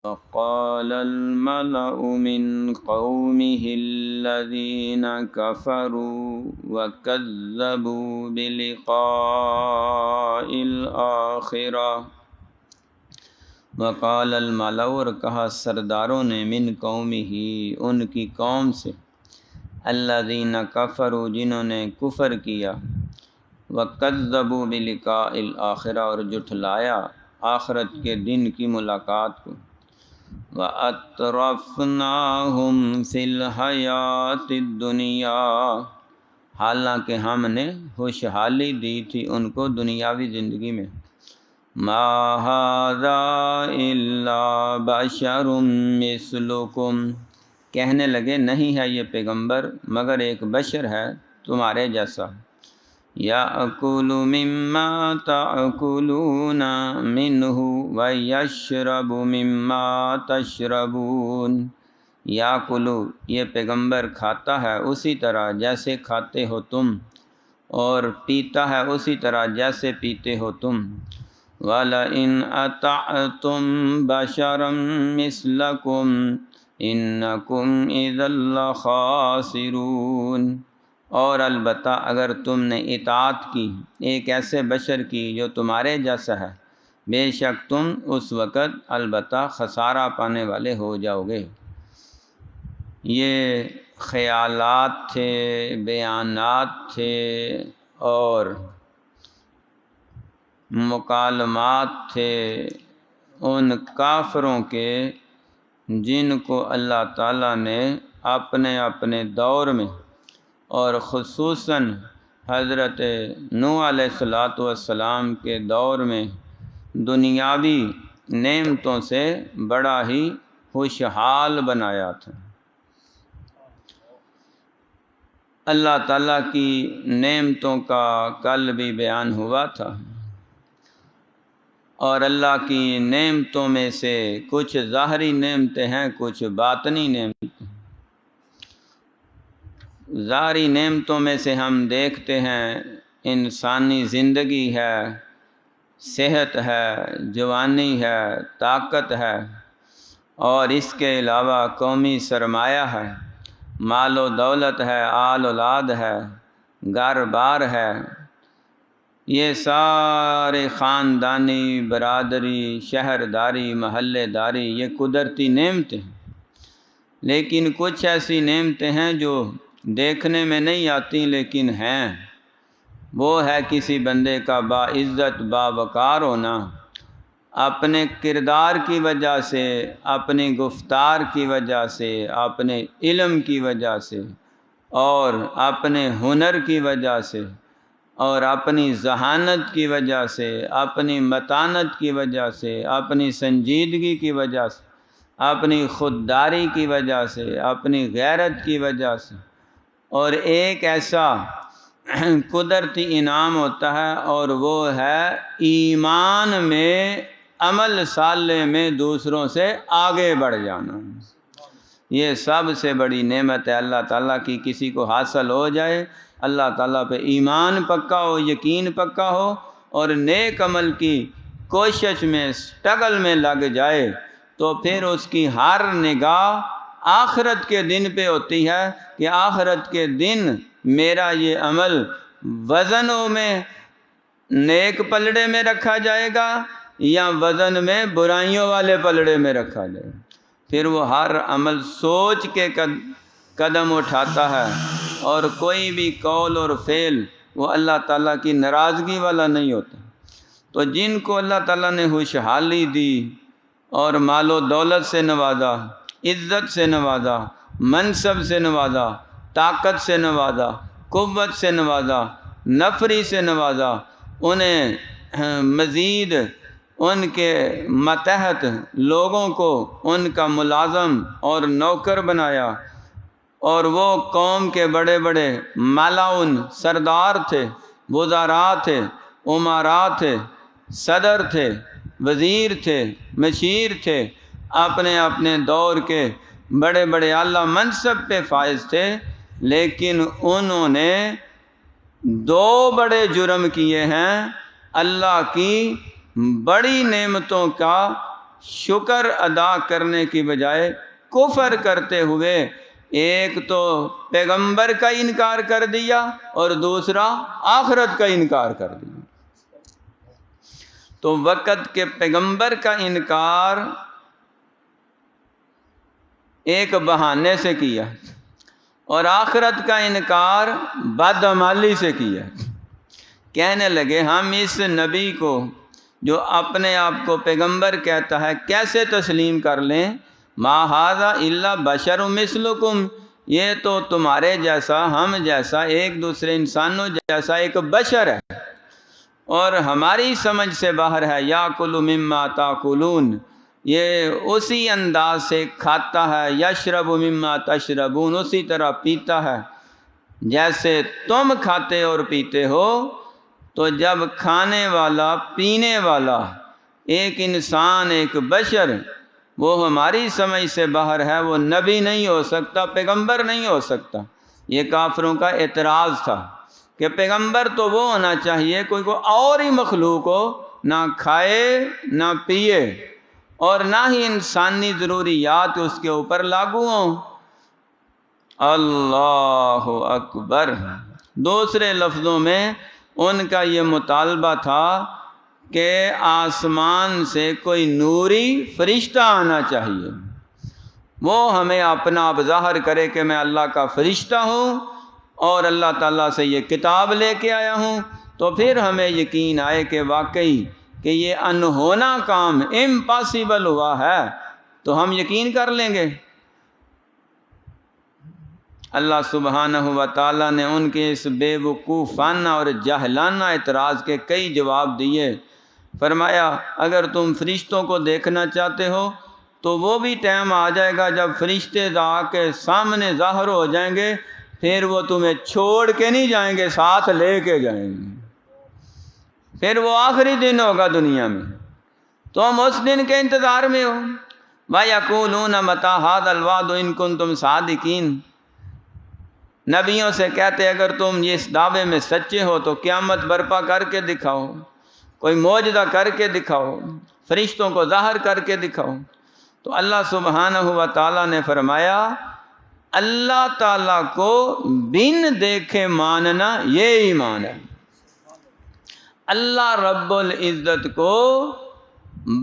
وقال الملأ من قومه الذين كفروا وكذبوا بلقاء الآخرة وقال الملأ، اور کہا سرداروں نے، من قومه ان کی قوم سے، الذین کفروا جنہوں نے کفر کیا، وکذبوا بلقاء الآخرہ اور جھٹلایا آخرت کے دن کی ملاقات کو، وَأَتْرَفْنَاهُمْ فِي الْحَيَاةِ الدُّنْيَا حالانکہ ہم نے خوشحالی دی تھی ان کو دنیاوی زندگی میں، مَا هَذَا إِلَّا بَشَرٌ مِثْلُكُمْ کہنے لگے نہیں ہے یہ پیغمبر مگر ایک بشر ہے تمہارے جیسا، یَأْکُلُ مِمَّا تَأْکُلُونَ مِنْہُ وَیَشْرَبُ مِمَّا تَشْرَبُونَ یَأْکُلُ یہ پیغمبر کھاتا ہے اسی طرح جیسے کھاتے ہو تم، اور پیتا ہے اسی طرح جیسے پیتے ہو تم، وَلَئِنْ أَطَعْتُمْ بَشَرًا مِثْلَكُمْ إِنَّكُمْ إِذًا لَخَاسِرُونَ اور البتہ اگر تم نے اطاعت کی ایک ایسے بشر کی جو تمہارے جیسا ہے، بے شک تم اس وقت البتہ خسارہ پانے والے ہو جاؤ گے۔ یہ خیالات تھے، بیانات تھے اور مکالمات تھے ان کافروں کے جن کو اللہ تعالیٰ نے اپنے اپنے دور میں اور خصوصاً حضرت نوح علیہ السلام کے دور میں دنیاوی نعمتوں سے بڑا ہی خوشحال بنایا تھا۔ اللہ تعالیٰ کی نعمتوں کا کل بھی بیان ہوا تھا، اور اللہ کی نعمتوں میں سے کچھ ظاہری نعمتیں ہیں، کچھ باطنی نعمتیں۔ ظاہری نعمتوں میں سے ہم دیکھتے ہیں انسانی زندگی ہے، صحت ہے، جوانی ہے، طاقت ہے، اور اس کے علاوہ قومی سرمایہ ہے، مال و دولت ہے، آل اولاد ہے، گھر بار ہے، یہ سارے خاندانی، برادری، شہرداری، محلے داری، یہ قدرتی نعمتیں ہیں۔ لیکن کچھ ایسی نعمتیں ہیں جو دیکھنے میں نہیں آتی لیکن ہیں، وہ ہے کسی بندے کا باعزت باوقار ہونا، اپنے کردار کی وجہ سے، اپنی گفتار کی وجہ سے، اپنے علم کی وجہ سے، اور اپنے ہنر کی وجہ سے، اور اپنی ذہانت کی وجہ سے، اپنی متانت کی وجہ سے، اپنی سنجیدگی کی وجہ سے، اپنی خودداری کی وجہ سے، اپنی غیرت کی وجہ سے، اور ایک ایسا قدرتی انعام ہوتا ہے اور وہ ہے ایمان میں، عمل صالح میں دوسروں سے آگے بڑھ جانا۔ یہ سب سے بڑی نعمت ہے اللہ تعالیٰ کی، کسی کو حاصل ہو جائے، اللہ تعالیٰ پہ ایمان پکا ہو، یقین پکا ہو، اور نیک عمل کی کوشش میں، سٹرگل میں لگ جائے، تو پھر اس کی ہر نگاہ آخرت کے دن پہ ہوتی ہے کہ آخرت کے دن میرا یہ عمل وزنوں میں نیک پلڑے میں رکھا جائے گا یا وزن میں برائیوں والے پلڑے میں رکھا جائے گا۔ پھر وہ ہر عمل سوچ کے قدم اٹھاتا ہے، اور کوئی بھی قول اور فعل وہ اللہ تعالیٰ کی ناراضگی والا نہیں ہوتا۔ تو جن کو اللہ تعالیٰ نے خوشحالی دی اور مال و دولت سے نوازا، عزت سے نوازا، منصب سے نوازا، طاقت سے نوازا، قوت سے نوازا، نفری سے نوازا، انہیں مزید ان کے ماتحت لوگوں کو ان کا ملازم اور نوکر بنایا، اور وہ قوم کے بڑے بڑے ملاؤن سردار تھے، وزراء تھے، امراء تھے، صدر تھے، وزیر تھے، مشیر تھے، اپنے اپنے دور کے بڑے بڑے اعلیٰ منصب پہ فائز تھے، لیکن انہوں نے دو بڑے جرم کیے ہیں، اللہ کی بڑی نعمتوں کا شکر ادا کرنے کی بجائے کفر کرتے ہوئے ایک تو پیغمبر کا انکار کر دیا اور دوسرا آخرت کا انکار کر دیا۔ تو وقت کے پیغمبر کا انکار ایک بہانے سے کیا اور آخرت کا انکار بدعمالی سے کیا۔ کہنے لگے ہم اس نبی کو جو اپنے آپ کو پیغمبر کہتا ہے کیسے تسلیم کر لیں؟ ما ھذا الا بشر مثلکم، یہ تو تمہارے جیسا، ہم جیسا، ایک دوسرے انسانوں جیسا ایک بشر ہے اور ہماری سمجھ سے باہر ہے۔ یاکل مما تاکلون، یہ اسی انداز سے کھاتا ہے، یشرب مما تشربون، اسی طرح پیتا ہے جیسے تم کھاتے اور پیتے ہو۔ تو جب کھانے والا پینے والا ایک انسان، ایک بشر، وہ ہماری سمجھ سے باہر ہے، وہ نبی نہیں ہو سکتا، پیغمبر نہیں ہو سکتا۔ یہ کافروں کا اعتراض تھا کہ پیغمبر تو وہ ہونا چاہیے کوئی اور ہی مخلوق ہو، نہ کھائے نہ پیے اور نہ ہی انسانی ضروریات اس کے اوپر لاگو ہوں۔ اللہ اکبر۔ دوسرے لفظوں میں ان کا یہ مطالبہ تھا کہ آسمان سے کوئی نوری فرشتہ آنا چاہیے، وہ ہمیں اپنا آپ ظاہر کرے کہ میں اللہ کا فرشتہ ہوں اور اللہ تعالیٰ سے یہ کتاب لے کے آیا ہوں، تو پھر ہمیں یقین آئے کہ واقعی کہ یہ انہونا کام امپاسبل ہوا ہے، تو ہم یقین کر لیں گے۔ اللہ سبحانہ و تعالیٰ نے ان کے اس بے وقوفانہ اور جاہلانہ اعتراض کے کئی جواب دیے۔ فرمایا اگر تم فرشتوں کو دیکھنا چاہتے ہو تو وہ بھی ٹائم آ جائے گا جب فرشتے آ کے سامنے ظاہر ہو جائیں گے، پھر وہ تمہیں چھوڑ کے نہیں جائیں گے، ساتھ لے کے جائیں گے۔ پھر وہ آخری دن ہوگا دنیا میں، تم اس دن کے انتظار میں ہو۔ وَيَقُولُونَ مَتَىٰ هَٰذَا الْوَعْدُ إِن كُنتُمْ صَادِقِينَ، نبیوں سے کہتے اگر تم اس دعوے میں سچے ہو تو قیامت برپا کر کے دکھاؤ، کوئی معجزہ کر کے دکھاؤ، فرشتوں کو ظاہر کر کے دکھاؤ۔ تو اللہ سبحانہ و تعالیٰ نے فرمایا اللہ تعالیٰ کو بن دیکھے ماننا یہ ایمان ہے۔ اللہ رب العزت کو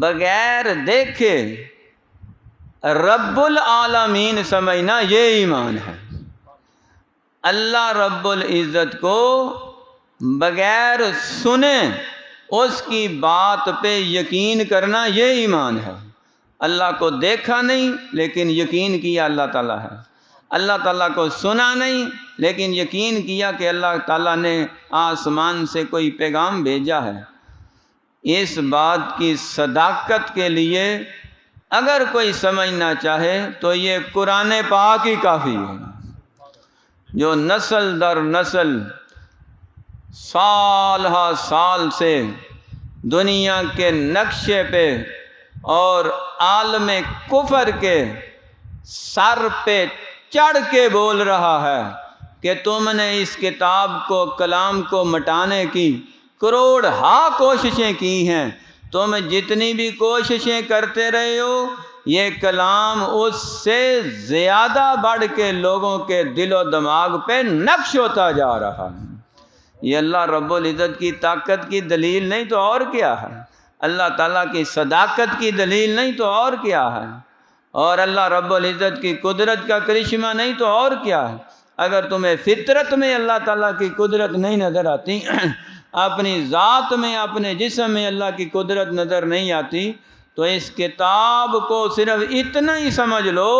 بغیر دیکھے رب العالمین سمجھنا یہ ایمان ہے۔ اللہ رب العزت کو بغیر سنے اس کی بات پہ یقین کرنا یہ ایمان ہے۔ اللہ کو دیکھا نہیں لیکن یقین کیا اللہ تعالیٰ ہے، اللہ تعالیٰ کو سنا نہیں لیکن یقین کیا کہ اللہ تعالیٰ نے آسمان سے کوئی پیغام بھیجا ہے۔ اس بات کی صداقت کے لیے اگر کوئی سمجھنا چاہے تو یہ قرآن پاک ہی کافی ہے، جو نسل در نسل سال ہا سال سے دنیا کے نقشے پہ اور عالم کفر کے سر پہ چڑھ کے بول رہا ہے کہ تم نے اس کتاب کو، کلام کو مٹانے کی کروڑ ہا کوششیں کی ہیں، تم جتنی بھی کوششیں کرتے رہے ہو یہ کلام اس سے زیادہ بڑھ کے لوگوں کے دل و دماغ پہ نقش ہوتا جا رہا ہے۔ یہ اللہ رب العزت کی طاقت کی دلیل نہیں تو اور کیا ہے، اللہ تعالیٰ کی صداقت کی دلیل نہیں تو اور کیا ہے، اور اللہ رب العزت کی قدرت کا کرشمہ نہیں تو اور کیا ہے۔ اگر تمہیں فطرت میں اللہ تعالیٰ کی قدرت نہیں نظر آتی، اپنی ذات میں، اپنے جسم میں اللہ کی قدرت نظر نہیں آتی، تو اس کتاب کو صرف اتنا ہی سمجھ لو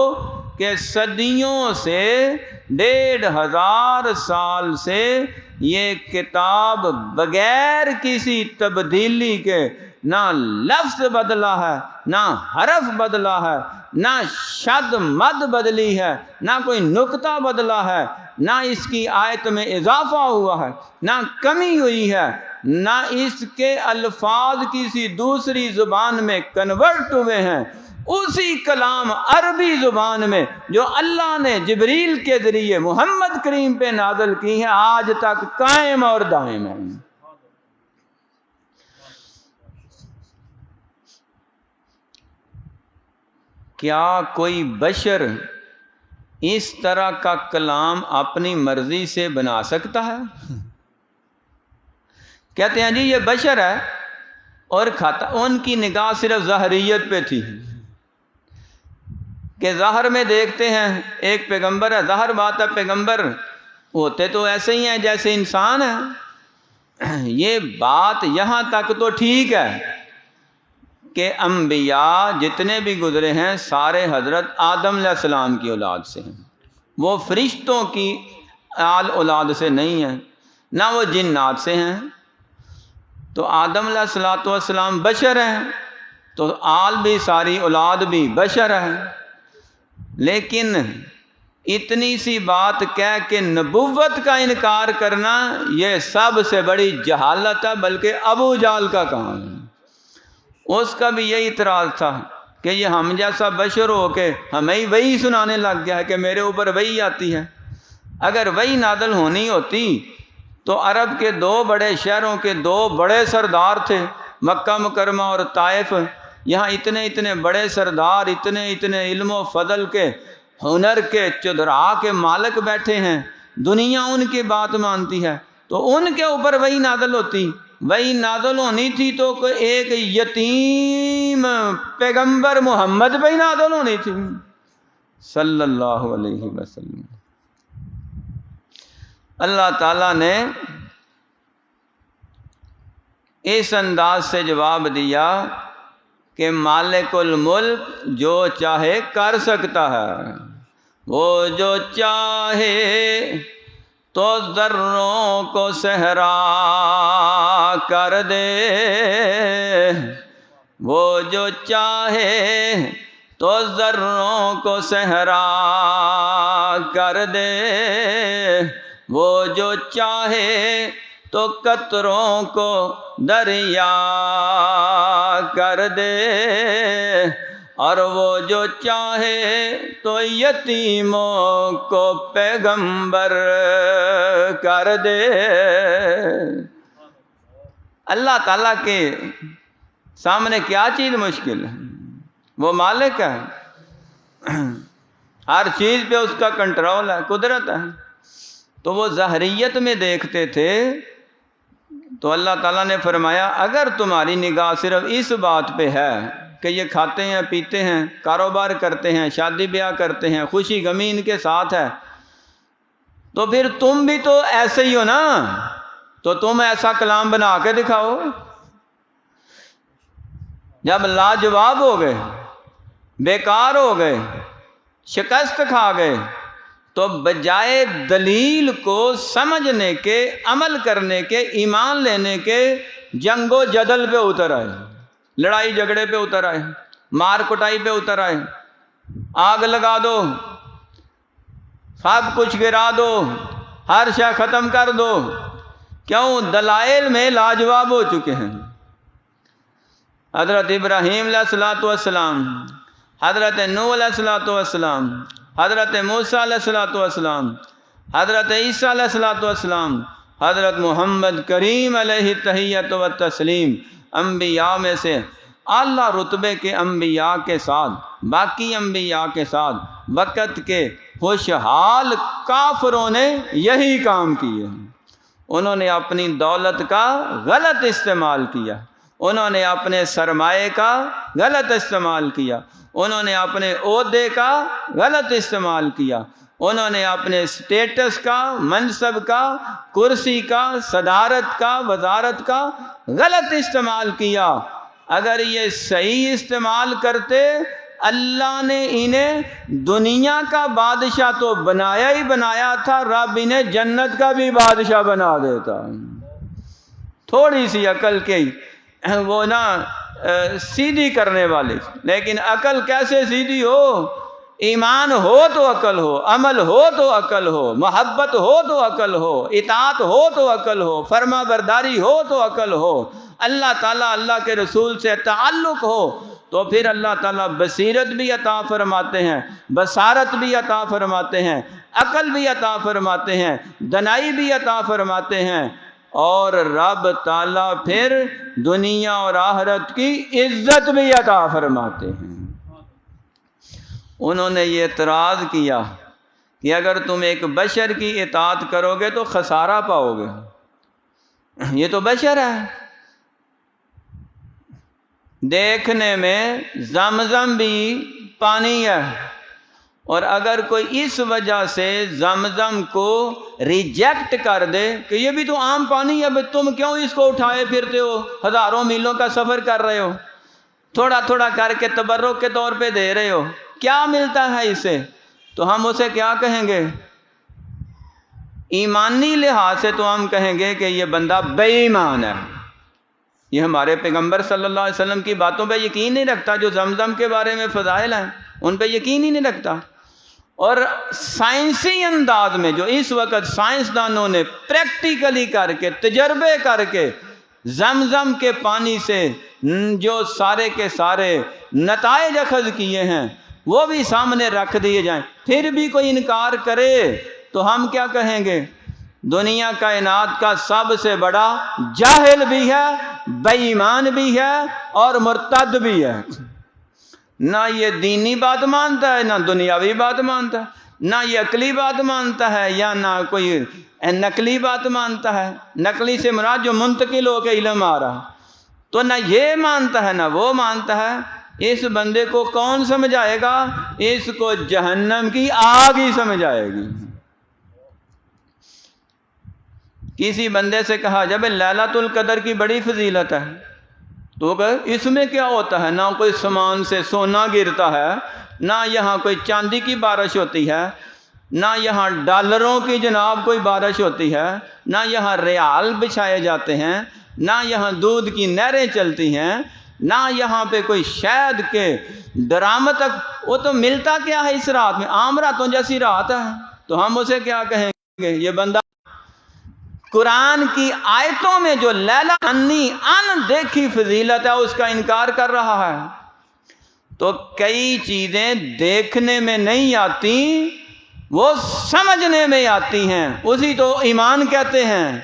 کہ صدیوں سے، 1500 سال سے یہ کتاب بغیر کسی تبدیلی کے نہ لفظ بدلا ہے، نہ حرف بدلا ہے، نہ شد مد بدلی ہے، نہ کوئی نقطہ بدلا ہے، نہ اس کی آیت میں اضافہ ہوا ہے، نہ کمی ہوئی ہے، نہ اس کے الفاظ کسی دوسری زبان میں کنورٹ ہوئے ہیں، اسی کلام عربی زبان میں جو اللہ نے جبریل کے ذریعے محمد کریم پہ نازل کی ہے آج تک قائم اور دائم ہے۔ کیا کوئی بشر اس طرح کا کلام اپنی مرضی سے بنا سکتا ہے؟ کہتے ہیں جی یہ بشر ہے اور کھاتا. ان کی نگاہ صرف ظاہریت پہ تھی کہ ظاہر میں دیکھتے ہیں ایک پیغمبر ہے، ظاہر بات ہے پیغمبر ہوتے تو ایسے ہی ہیں جیسے انسان ہیں. یہ بات یہاں تک تو ٹھیک ہے کہ انبیاء جتنے بھی گزرے ہیں سارے حضرت آدم علیہ السلام کی اولاد سے ہیں، وہ فرشتوں کی اولاد سے نہیں ہیں، نہ وہ جنات سے ہیں. تو آدم علیہ السلام بشر ہیں، تو آل بھی ساری اولاد بھی بشر ہیں. لیکن اتنی سی بات کہہ کہ نبوت کا انکار کرنا یہ سب سے بڑی جہالت ہے، بلکہ ابو جہل کا کام ہے. اس کا بھی یہی اعتراض تھا کہ یہ ہم جیسا بشر ہو کے ہمیں ہی وہی سنانے لگ گیا ہے کہ میرے اوپر وہی آتی ہے. اگر وہی نازل ہونی ہوتی تو عرب کے 2 بڑے شہروں کے 2 بڑے سردار تھے، مکہ مکرمہ اور طائف. یہاں اتنے اتنے بڑے سردار، اتنے اتنے علم و فضل کے، ہنر کے، چدرا کے مالک بیٹھے ہیں، دنیا ان کی بات مانتی ہے، تو ان کے اوپر وہی نازل ہوتی. وہی نازل ہونی تھی تو ایک یتیم پیغمبر محمد پہ ہی نازل ہونی تھی صلی اللہ علیہ وسلم. اللہ تعالیٰ نے اس انداز سے جواب دیا کہ مالک الملک جو چاہے کر سکتا ہے، وہ جو چاہے تو ذروں کو صحرا کر دے، وہ جو چاہے تو ذروں کو صحرا کر دے، وہ جو چاہے تو قطروں کو دریا کر دے، اور وہ جو چاہے تو یتیموں کو پیغمبر کر دے. اللہ تعالیٰ کے سامنے کیا چیز مشکل ہے؟ وہ مالک ہے، ہر چیز پہ اس کا کنٹرول ہے، قدرت ہے. تو وہ ظاہریت میں دیکھتے تھے، تو اللہ تعالیٰ نے فرمایا اگر تمہاری نگاہ صرف اس بات پہ ہے کہ یہ کھاتے ہیں، پیتے ہیں، کاروبار کرتے ہیں، شادی بیاہ کرتے ہیں، خوشی غمی ان کے ساتھ ہے، تو پھر تم بھی تو ایسے ہی ہو نا. تو تم ایسا کلام بنا کے دکھاؤ. جب لاجواب ہو گئے، بیکار ہو گئے، شکست کھا گئے، تو بجائے دلیل کو سمجھنے کے، عمل کرنے کے، ایمان لینے کے، جنگ و جدل پہ اتر آئے، لڑائی جھگڑے پہ اتر آئے، مار کٹائی پہ اتر آئے، آگ لگا دو، سب کچھ گرا دو، ہر شے ختم کر دو. کیوں؟ دلائل میں لاجواب ہو چکے ہیں. حضرت ابراہیم علیہ السلام، حضرت نوح علیہ السلام، حضرت موسیٰ علیہ السلام، حضرت عیسیٰ علیہ السلام، حضرت محمد کریم علیہ تحیت و تسلیم، انبیاء میں سے اعلیٰ رتبے کے انبیاء کے ساتھ، باقی انبیاء کے ساتھ وقت کے خوشحال کافروں نے یہی کام کیے. انہوں نے اپنی دولت کا غلط استعمال کیا، انہوں نے اپنے سرمایے کا غلط استعمال کیا، انہوں نے اپنے عہدے کا غلط استعمال کیا، انہوں نے اپنے سٹیٹس کا، منصب کا، کرسی کا، صدارت کا، وزارت کا غلط استعمال کیا. اگر یہ صحیح استعمال کرتے، اللہ نے انہیں دنیا کا بادشاہ تو بنایا ہی بنایا تھا، رب انہیں جنت کا بھی بادشاہ بنا دیتا. تھوڑی سی عقل کی وہ نا سیدھی کرنے والے. لیکن عقل کیسے سیدھی ہو؟ ایمان ہو تو عقل ہو، عمل ہو تو عقل ہو، محبت ہو تو عقل ہو، اطاعت ہو تو عقل ہو، فرما برداری ہو تو عقل ہو، اللہ تعالیٰ اللہ کے رسول سے تعلق ہو تو پھر اللہ تعالیٰ بصیرت بھی عطا فرماتے ہیں، بصارت بھی عطا فرماتے ہیں، عقل بھی عطا فرماتے ہیں، دنائی بھی عطا فرماتے ہیں، اور رب تعالیٰ پھر دنیا اور آخرت کی عزت بھی عطا فرماتے ہیں. انہوں نے یہ اعتراض کیا کہ اگر تم ایک بشر کی اطاعت کرو گے تو خسارہ پاؤ گے، یہ تو بشر ہے، دیکھنے میں زمزم بھی پانی ہے، اور اگر کوئی اس وجہ سے زمزم کو ریجیکٹ کر دے کہ یہ بھی تو عام پانی ہے، تم کیوں اس کو اٹھائے پھرتے ہو، ہزاروں میلوں کا سفر کر رہے ہو، تھوڑا تھوڑا کر کے تبرک کے طور پہ دے رہے ہو، کیا ملتا ہے اسے؟ تو ہم اسے کیا کہیں گے؟ ایمانی لحاظ سے تو ہم کہیں گے کہ یہ بندہ بے ایمان ہے، یہ ہمارے پیغمبر صلی اللہ علیہ وسلم کی باتوں پہ یقین نہیں رکھتا، جو زمزم کے بارے میں فضائل ہیں ان پہ یقین ہی نہیں رکھتا۔ اور سائنسی انداز میں جو اس وقت سائنسدانوں نے پریکٹیکلی کر کے تجربے کر کے زمزم کے پانی سے جو سارے کے سارے نتائج اخذ کیے ہیں وہ بھی سامنے رکھ دیے جائیں، پھر بھی کوئی انکار کرے تو ہم کیا کہیں گے؟ دنیا کائنات کا سب سے بڑا جاہل بھی ہے، بے ایمان بھی ہے اور مرتد بھی ہے، نہ یہ دینی بات مانتا ہے، نہ دنیاوی بات مانتا ہے، نہ یہ عقلی بات مانتا ہے، یا نہ کوئی نقلی بات مانتا ہے۔ نقلی سے مراد جو منتقل ہو کے علم آ رہا، تو نہ یہ مانتا ہے نہ وہ مانتا ہے۔ اس بندے کو کون سمجھائے گا؟ اس کو جہنم کی آگ ہی سمجھائے گی۔ کسی بندے سے کہا جب لیلۃ القدر کی بڑی فضیلت ہے، تو کہ اس میں کیا ہوتا ہے؟ نہ کوئی سامان سے سونا گرتا ہے، نہ یہاں کوئی چاندی کی بارش ہوتی ہے، نہ یہاں ڈالروں کی جناب کوئی بارش ہوتی ہے، نہ یہاں ریال بچھائے جاتے ہیں، نہ یہاں دودھ کی نہریں چلتی ہیں، نہ یہاں پہ کوئی شہد کے ڈرام تک۔ وہ تو ملتا کیا ہے اس رات میں؟ عام راتوں جیسی رات ہے۔ تو ہم اسے کیا کہیں گے؟ یہ بندہ قرآن کی آیتوں میں جو لیلہ انی ان دیکھی فضیلت ہے اس کا انکار کر رہا ہے۔ تو کئی چیزیں دیکھنے میں نہیں آتی، وہ سمجھنے میں آتی ہیں، اسی تو ایمان کہتے ہیں۔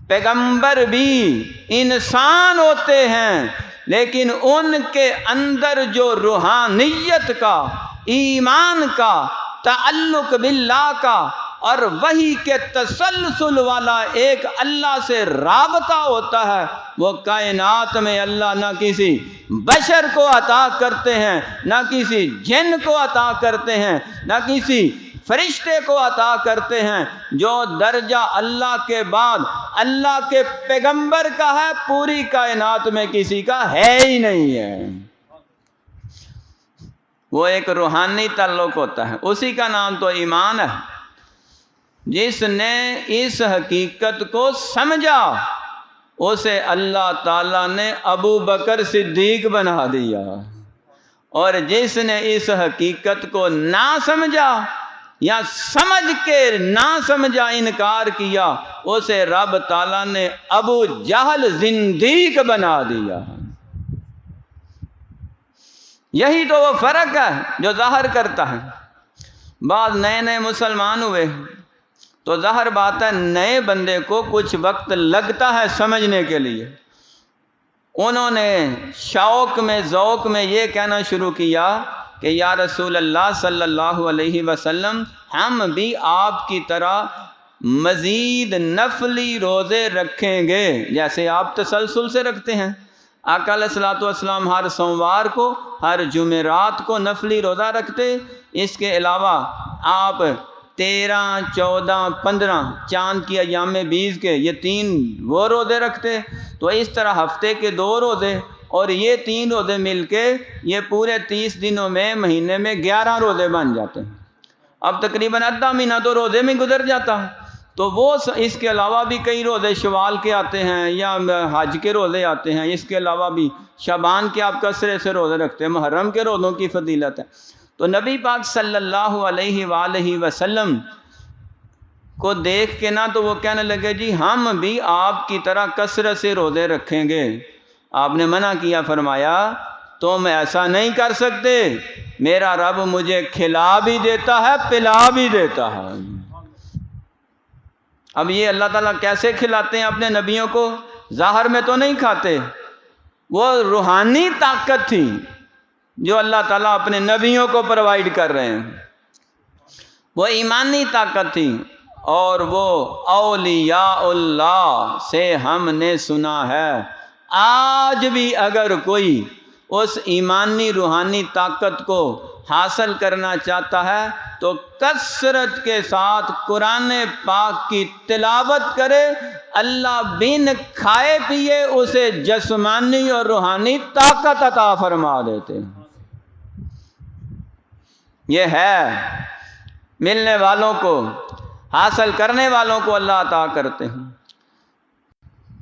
پیغمبر بھی انسان ہوتے ہیں، لیکن ان کے اندر جو روحانیت کا، ایمان کا، تعلق باللہ کا اور وحی کے تسلسل والا ایک اللہ سے رابطہ ہوتا ہے، وہ کائنات میں اللہ نہ کسی بشر کو عطا کرتے ہیں، نہ کسی جن کو عطا کرتے ہیں، نہ کسی فرشتے کو عطا کرتے ہیں۔ جو درجہ اللہ کے بعد اللہ کے پیغمبر کا ہے، پوری کائنات میں کسی کا ہے ہی نہیں ہے۔ وہ ایک روحانی تعلق ہوتا ہے، اسی کا نام تو ایمان ہے۔ جس نے اس حقیقت کو سمجھا اسے اللہ تعالیٰ نے ابو بکر صدیق بنا دیا، اور جس نے اس حقیقت کو نہ سمجھا یا سمجھ کے نہ سمجھا انکار کیا اسے رب تعالیٰ نے ابو جہل زندیق بنا دیا۔ یہی تو وہ فرق ہے جو ظاہر کرتا ہے۔ بعض نئے نئے مسلمان ہوئے تو ظاہر بات ہے نئے بندے کو کچھ وقت لگتا ہے سمجھنے کے لیے۔ انہوں نے شوق میں ذوق میں یہ کہنا شروع کیا کہ یا رسول اللہ صلی اللہ علیہ وسلم، ہم بھی آپ کی طرح مزید نفلی روزے رکھیں گے جیسے آپ تسلسل سے رکھتے ہیں۔ آقا علیہ الصلوۃ والسلام ہر سوموار کو، ہر جمعرات کو نفلی روزہ رکھتے۔ اس کے علاوہ آپ 13، 14، 15 چاند کی ایام 20 کے یہ 3 وہ روزے رکھتے۔ تو اس طرح ہفتے کے 2 روزے اور یہ 3 روزے مل کے یہ پورے 30 دنوں میں مہینے میں 11 روزے بن جاتے ہیں۔ اب تقریباً آدھا مہینہ تو روزے میں گزر جاتا ہے۔ تو وہ اس کے علاوہ بھی کئی روزے شوال کے آتے ہیں یا حج کے روزے آتے ہیں، اس کے علاوہ بھی شعبان کے آپ کثرت سے روزے رکھتے ہیں، محرم کے روزوں کی فضیلت ہے۔ تو نبی پاک صلی اللہ علیہ وآلہ وسلم کو دیکھ کے نہ تو وہ کہنے لگے جی ہم بھی آپ کی طرح کثرت سے روزے رکھیں گے۔ آپ نے منع کیا، فرمایا تم ایسا نہیں کر سکتے، میرا رب مجھے کھلا بھی دیتا ہے پلا بھی دیتا ہے۔ اب یہ اللہ تعالیٰ کیسے کھلاتے ہیں اپنے نبیوں کو؟ ظاہر میں تو نہیں کھاتے، وہ روحانی طاقت تھی جو اللہ تعالیٰ اپنے نبیوں کو پرووائڈ کر رہے ہیں، وہ ایمانی طاقت تھی۔ اور وہ اولیاء اللہ سے ہم نے سنا ہے آج بھی اگر کوئی اس ایمانی روحانی طاقت کو حاصل کرنا چاہتا ہے تو کثرت کے ساتھ قرآن پاک کی تلاوت کرے، اللہ بن کھائے پیے اسے جسمانی اور روحانی طاقت عطا فرما دیتے۔ یہ ہے ملنے والوں کو، حاصل کرنے والوں کو اللہ عطا کرتے ہیں۔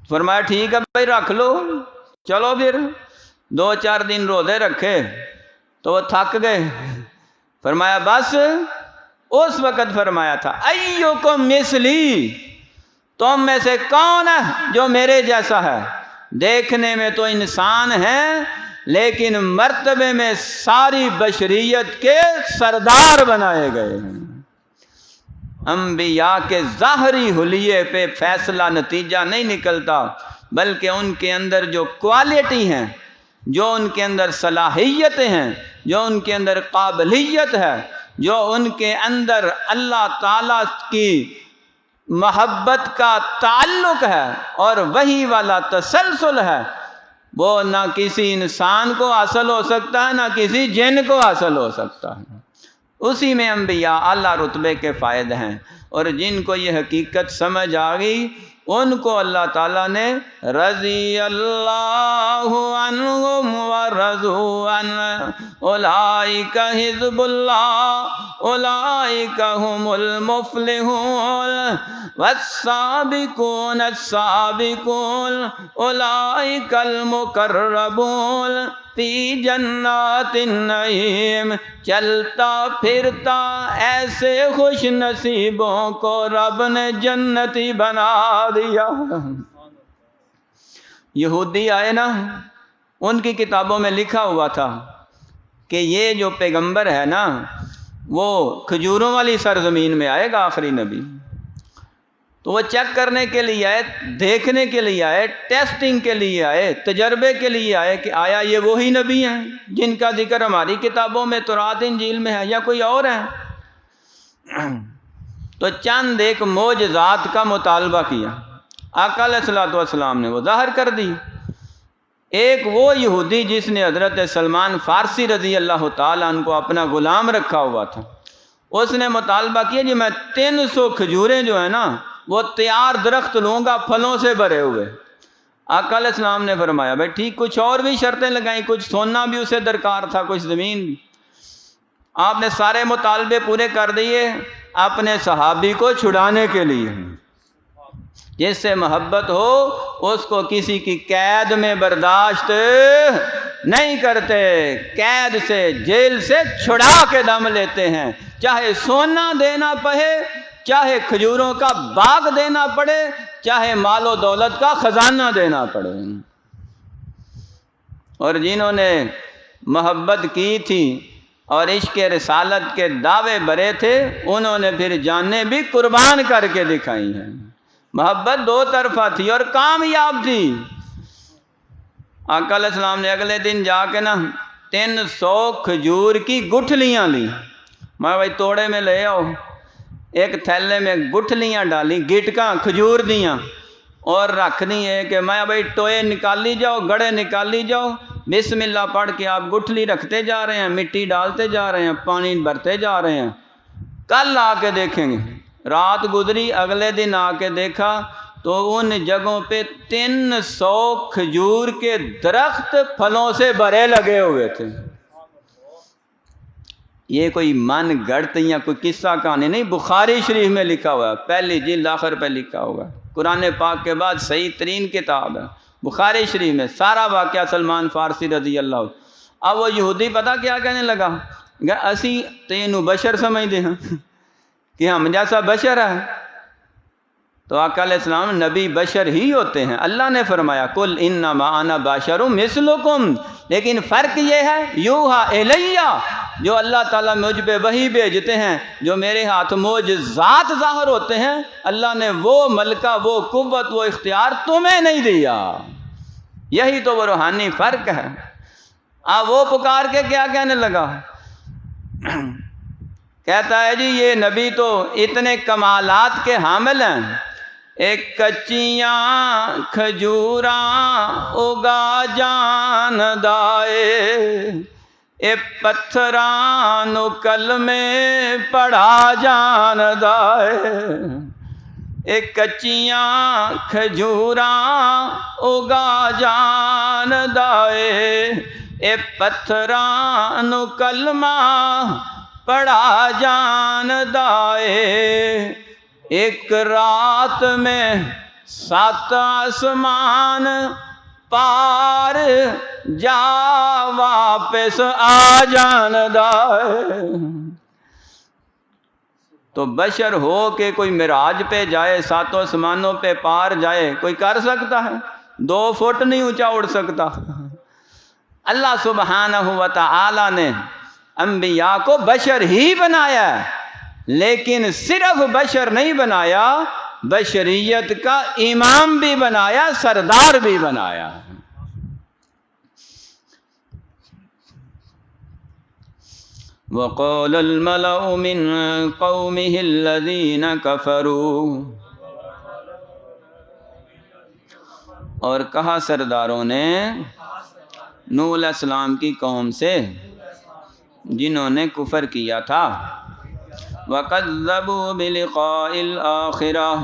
فرمایا ٹھیک ہے بھائی رکھ لو، چلو پھر 2-4 دن روزے رکھے تو وہ تھک گئے۔ فرمایا بس، اس وقت فرمایا تھا ایوکم مثلی، تم میں سے کون ہے جو میرے جیسا ہے؟ دیکھنے میں تو انسان ہے لیکن مرتبے میں ساری بشریت کے سردار بنائے گئے ہیں۔ انبیاء کے ظاہری حلیے پہ فیصلہ نتیجہ نہیں نکلتا، بلکہ ان کے اندر جو کوالٹی ہیں، جو ان کے اندر صلاحیتیں ہیں، جو ان کے اندر قابلیت ہے، جو ان کے اندر اللہ تعالیٰ کی محبت کا تعلق ہے اور وحی والا تسلسل ہے، وہ نہ کسی انسان کو حاصل ہو سکتا ہے، نہ کسی جن کو حاصل ہو سکتا ہے۔ اسی میں انبیاء اعلیٰ رتبے کے فائد ہیں، اور جن کو یہ حقیقت سمجھ آ گئی ان کو اللہ تعالیٰ نے رضی اللہ عنہم ورضوا عنہ اولئک حزب اللہ اولئک هم المفلحون والسابقون السابقون اولئک المقربون فی جنات النعیم۔ چلتا پھرتا ایسے خوش نصیبوں کو رب نے جنتی بنا دیا۔ یہودی آئے نا، ان کی کتابوں میں لکھا ہوا تھا کہ یہ جو پیغمبر ہے نا وہ کھجوروں والی سرزمین میں آئے گا، آخری نبی۔ تو وہ چیک کرنے کے لیے آئے، دیکھنے کے لیے آئے، ٹیسٹنگ کے لیے آئے، تجربے کے لیے آئے کہ آیا یہ وہی نبی ہیں جن کا ذکر ہماری کتابوں میں تورات انجیل میں ہے یا کوئی اور ہے؟ تو چند ایک معجزات کا مطالبہ کیا، آقا علیہ الصلوۃ والسلام نے وہ ظاہر کر دی۔ ایک وہ یہودی جس نے حضرت سلمان فارسی رضی اللہ تعالیٰ عنہ کو اپنا غلام رکھا ہوا تھا، اس نے مطالبہ کیا جی میں 300 کھجوریں جو ہیں نا وہ تیار درخت لوں گا پھلوں سے بھرے ہوئے۔ آقا علیہ السلام نے فرمایا بھائی ٹھیک، کچھ اور بھی شرطیں لگائیں، کچھ سونا بھی اسے درکار تھا، کچھ زمین بھی۔ آپ نے سارے مطالبے پورے کر دیے اپنے صحابی کو چھڑانے کے لیے۔ جس سے محبت ہو اس کو کسی کی قید میں برداشت نہیں کرتے، قید سے جیل سے چھڑا کے دم لیتے ہیں، چاہے سونا دینا پڑے، چاہے کھجوروں کا باغ دینا پڑے، چاہے مال و دولت کا خزانہ دینا پڑے۔ اور جنہوں نے محبت کی تھی اور عشق رسالت کے دعوے بھرے تھے انہوں نے پھر جانیں بھی قربان کر کے دکھائی ہیں۔ محبت 2 طرفہ تھی اور کامیاب تھی۔ آقا علیہ السلام نے اگلے دن جا کے نا 300 کھجور کی گٹھلیاں لی، میں بھائی توڑے میں لے آؤ، ایک تھیلے میں گٹھلیاں ڈالی، گٹکاں کھجور دیاں اور رکھ دی ہے کہ میں بھائی ٹوئے نکالی جاؤ، گڑے نکالی جاؤ، بسم اللہ پڑھ کے آپ گٹھلی رکھتے جا رہے ہیں، مٹی ڈالتے جا رہے ہیں، پانی بھرتے جا رہے ہیں، کل آ کے دیکھیں گے۔ رات گزری، اگلے دن آ کے دیکھا تو ان جگہوں پہ 300 کھجور کے درخت پھلوں سے بھرے لگے ہوئے تھے۔ یہ کوئی من گڑت یا کوئی قصہ کہانی نہیں، بخاری شریف میں لکھا ہوا ہے، پہلی جلد آخر پہ لکھا ہوگا، قرآن پاک کے بعد صحیح ترین کتاب ہے بخاری شریف میں، سارا واقعہ سلمان فارسی رضی اللہ عنہ۔ اب وہ یہودی پتہ کیا کہنے لگا کہ اسی تینوں بشر سمجھتے ہیں کہ ہم جیسا بشر ہے۔ تو آقا علیہ السلام نبی بشر ہی ہوتے ہیں۔ اللہ نے فرمایا قل انما انا بشر مثلکم، لیکن فرق یہ ہے یوحی الیہ، جو اللہ تعالیٰ مجھ پہ وحی بھیجتے ہیں، جو میرے ہاتھ معجزات ظاہر ہوتے ہیں، اللہ نے وہ ملکہ، وہ قوت، وہ اختیار تمہیں نہیں دیا۔ یہی تو وہ روحانی فرق ہے۔ وہ پکار کے کیا کہنے لگا؟ کہتا ہے جی یہ نبی تو اتنے کمالات کے حامل ہیں، ایک کچیاں کھجوراں اگا جان دائے، اے پتھراں نو کلمے پڑھا جان دائے، اے کچیاں کھجوراں اگا جان دائے، اے پتھراں نو کلمہ پڑھا جان دائے، ایک رات میں 7 آسمان پار جا واپس آ جان دائے۔ تو بشر ہو کہ کوئی معراج پہ جائے، 7 آسمانوں پہ پار جائے، کوئی کر سکتا ہے؟ 2 فٹ نہیں اونچا اڑ سکتا۔ اللہ سبحانہ و تعالی نے انبیاء کو بشر ہی بنایا ہے، لیکن صرف بشر نہیں بنایا، بشریت کا امام بھی بنایا، سردار بھی بنایا۔ وَقَالَ الْمَلَأُ مِنْ قَوْمِهِ الَّذِينَ كَفَرُوا، اور کہا سرداروں نے نوح علیہ السلام کی قوم سے جنہوں نے کفر کیا تھا، وَكَذَّبُوا بِلِقَاءِ الْآخِرَةِ،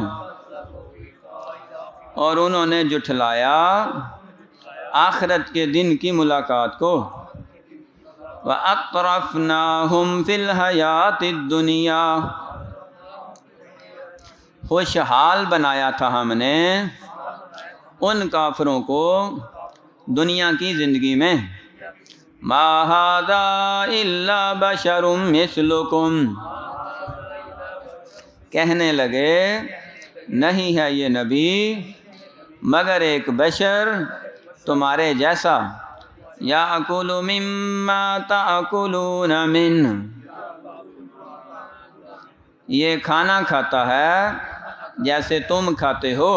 اور انہوں نے جھٹلایا آخرت کے دن کی ملاقات کو، وَأَطْرَفْنَاهُمْ فِي الْحَيَاةِ الدُّنْيَا، خوشحال بنایا تھا ہم نے ان کافروں کو دنیا کی زندگی میں، مَا هَذَا إِلَّا بَشَرٌ مِثْلُكُمْ، کہنے لگے نہیں ہے یہ نبی مگر ایک بشر تمہارے جیسا، یَأْکُلُ مِمَّا تَأْکُلُونَ مِنْهُ، یہ کھانا کھاتا ہے جیسے تم کھاتے ہو،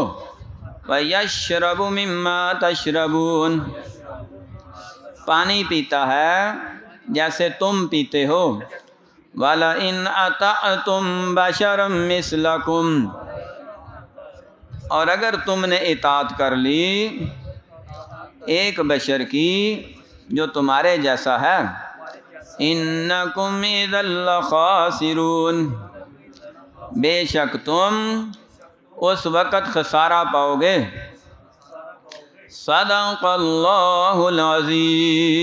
وَيَشْرَبُ مِمَّا تَشْرَبُونَ، پانی پیتا ہے جیسے تم پیتے ہو، وَلَئِنْ أَطَعْتُمْ بَشَرًا مِثْلَكُمْ، اور اگر تم نے اطاعت کر لی ایک بشر کی جو تمہارے جیسا ہے، إِنَّكُمْ إِذًا لَخَاسِرُونَ، بے شک تم اس وقت خسارہ پاؤ گے۔ صدق اللہ العظیم۔